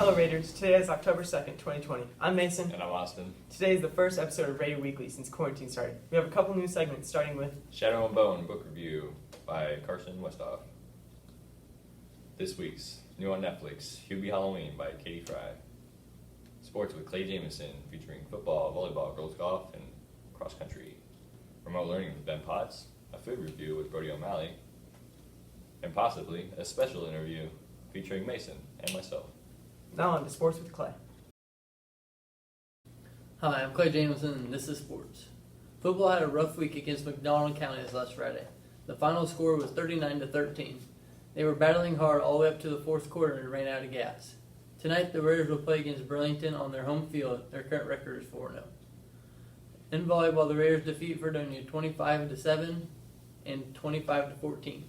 Hello Raiders, today is October 2nd, 2020. I'm Mason. And I'm Austin. Today is the first episode of Raider Weekly since quarantine started. We have a couple new segments starting with Shadow and Bone book review by Carson Westhoff. This week's new on Netflix, Hubie Halloween by Katie Fry. Sports with Clay Jamison featuring football, volleyball, girls golf, and cross country. Remote learning with Ben Potts, a food review with Brody O'Malley, and possibly a special interview featuring Mason and myself. Now on to Sports with Clay. Hi, I'm Clay Jamison, and this is Sports. Football had a rough week against McDonald County this last Friday. The final score was 39-13. They were battling hard all the way up to the fourth quarter and ran out of gas. Tonight, the Raiders will play against Burlington on their home field. Their current record is 4-0. In volleyball, the Raiders defeat Fredonia 25-7 and 25-14.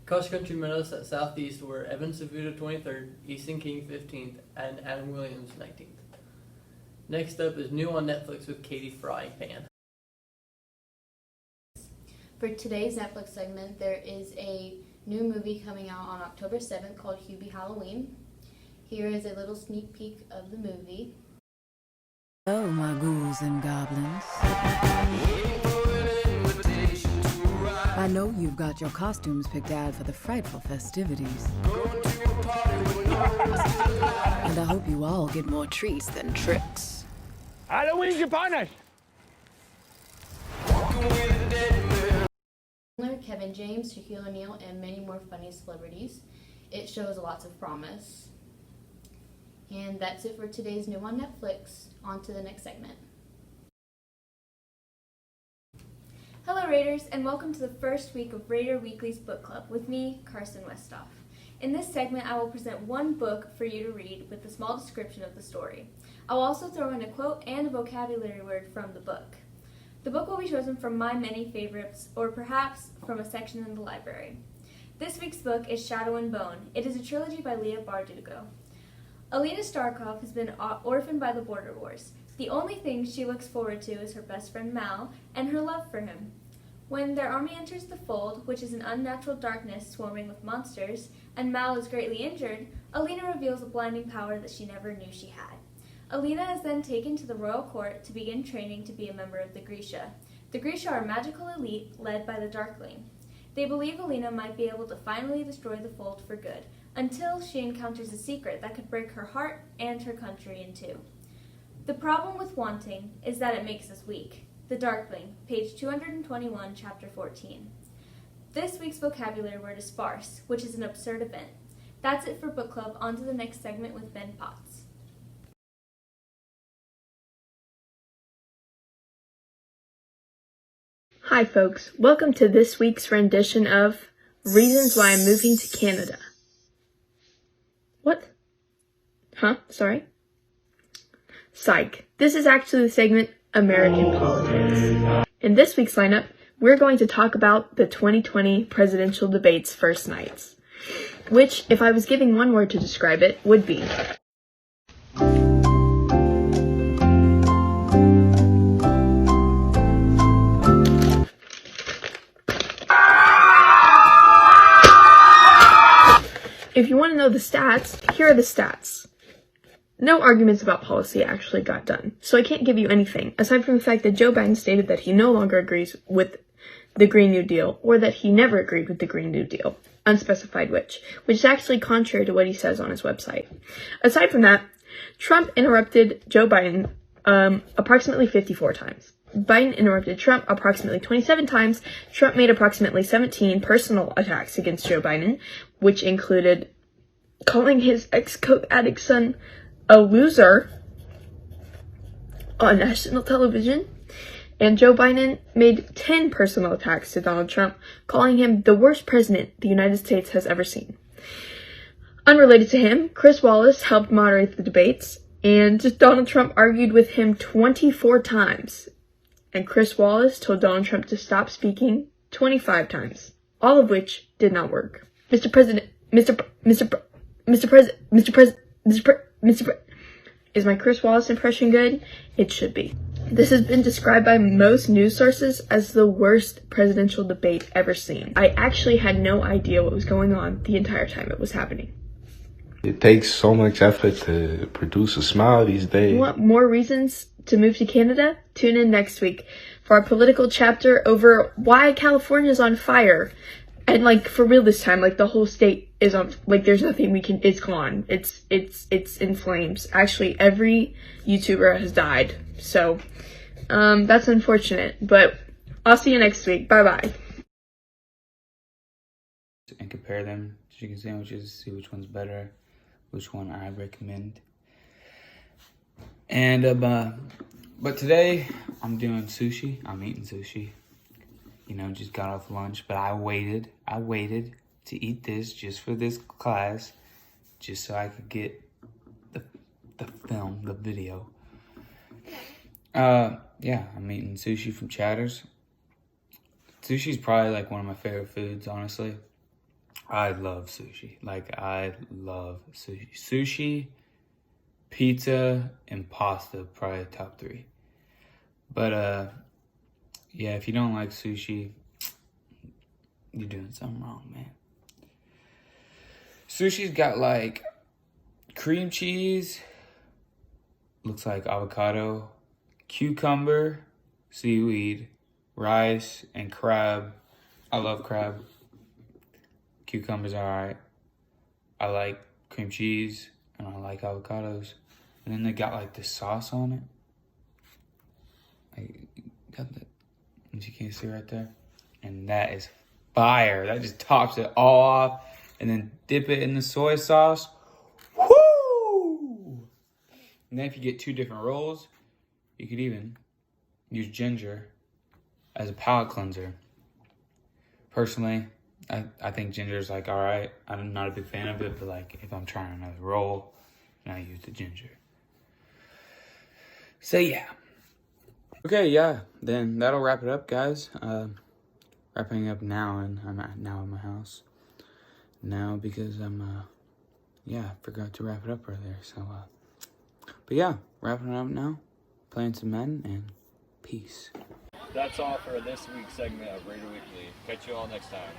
Cross-country medalists at Southeast were Evan Savuto 23rd, Easton King 15th, and Adam Williams 19th. Next up is new on Netflix with Katie Fry fan. For today's Netflix segment, there is a new movie coming out on October 7th called Hubie Halloween. Here is a little sneak peek of the movie. Oh, my ghouls and goblins. I know you've got your costumes picked out for the frightful festivities. And I hope you all get more treats than tricks. Halloween's upon us! Kevin James, Shaquille O'Neal, and many more funny celebrities. It shows lots of promise. And that's it for today's new on Netflix. On to the next segment. Hello Raiders, and welcome to the first week of Raider Weekly's book club with me, Carson Westhoff. In this segment, I will present one book for you to read with a small description of the story. I will also throw in a quote and a vocabulary word from the book. The book will be chosen from my many favorites, or perhaps from a section in the library. This week's book is Shadow and Bone. It is a trilogy by Leah Bardugo. Alina Starkov has been orphaned by the border wars. The only thing she looks forward to is her best friend Mal and her love for him. When their army enters the fold, which is an unnatural darkness swarming with monsters, and Mal is greatly injured, Alina reveals a blinding power that she never knew she had. Alina is then taken to the royal court to begin training to be a member of the Grisha. The Grisha are a magical elite led by the Darkling. They believe Alina might be able to finally destroy the fold for good, until she encounters a secret that could break her heart and her country in two. The problem with wanting is that it makes us weak. The Darkling, page 221, chapter 14. This week's vocabulary word is farce, which is an absurd event. That's it for book club. On to the next segment with Ben Potts. Hi folks, welcome to this week's rendition of Reasons Why I'm Moving to Canada. What? Huh? Sorry? Psych. This is actually the segment American Politics. In this week's lineup, we're going to talk about the 2020 presidential debates first nights, which, if I was giving one word to describe it, would be if you want to know the stats, here are the stats. No arguments about policy actually got done, so I can't give you anything, aside from the fact that Joe Biden stated that he no longer agrees with the Green New Deal, or that he never agreed with the Green New Deal, unspecified which is actually contrary to what he says on his website. Aside from that, Trump interrupted Joe Biden approximately 54 times. Biden interrupted Trump approximately 27 times. Trump made approximately 17 personal attacks against Joe Biden, which included calling his ex-coke addict son a loser on national television. And Joe Biden made 10 personal attacks to Donald Trump, calling him the worst president the United States has ever seen. Unrelated to him, Chris Wallace helped moderate the debates, and Donald Trump argued with him 24 times. And Chris Wallace told Donald Trump to stop speaking 25 times, all of which did not work. Mr. President, is my Chris Wallace impression good? It should be. This has been described by most news sources as the worst presidential debate ever seen. I actually had no idea what was going on the entire time it was happening. It takes so much effort to produce a smile these days. You want more reasons to move to Canada? Tune in next week for our political chapter over why California is on fire. And like for real this time, like the whole state is on, like there's nothing we can, it's gone. It's in flames. Actually, every YouTuber has died. So, that's unfortunate, but I'll see you next week. Bye bye. And compare them, chicken sandwiches, see which one's better, which one I recommend. And, but today I'm doing sushi. I'm eating sushi. You know, just got off lunch, but I waited to eat this just for this class, just so I could get the film, the video. Yeah, I'm eating sushi from Chowder's. Sushi's probably like one of my favorite foods, honestly. I love sushi. Like, I love sushi. Sushi, pizza, and pasta, probably top 3. But, yeah, if you don't like sushi, you're doing something wrong, man. Sushi's got, like, cream cheese, looks like avocado, cucumber, seaweed, rice, and crab. I love crab. Cucumbers are alright. I like cream cheese, and I like avocados. And then they got, like, this sauce on it. Like, got that. As you can see right there. And that is fire. That just tops it all off. And then dip it in the soy sauce. Woo! And then if you get 2 different rolls, you could even use ginger as a palate cleanser. Personally, I think ginger's like alright. I'm not a big fan of it, but like if I'm trying another roll, then I use the ginger. So yeah. Okay, yeah, then that'll wrap it up, guys. Wrapping up now, and I'm now in my house now because I'm, forgot to wrap it up earlier. So, but yeah, wrapping it up now, playing some Madden, and peace. That's all for this week's segment of Raider Weekly. Catch you all next time.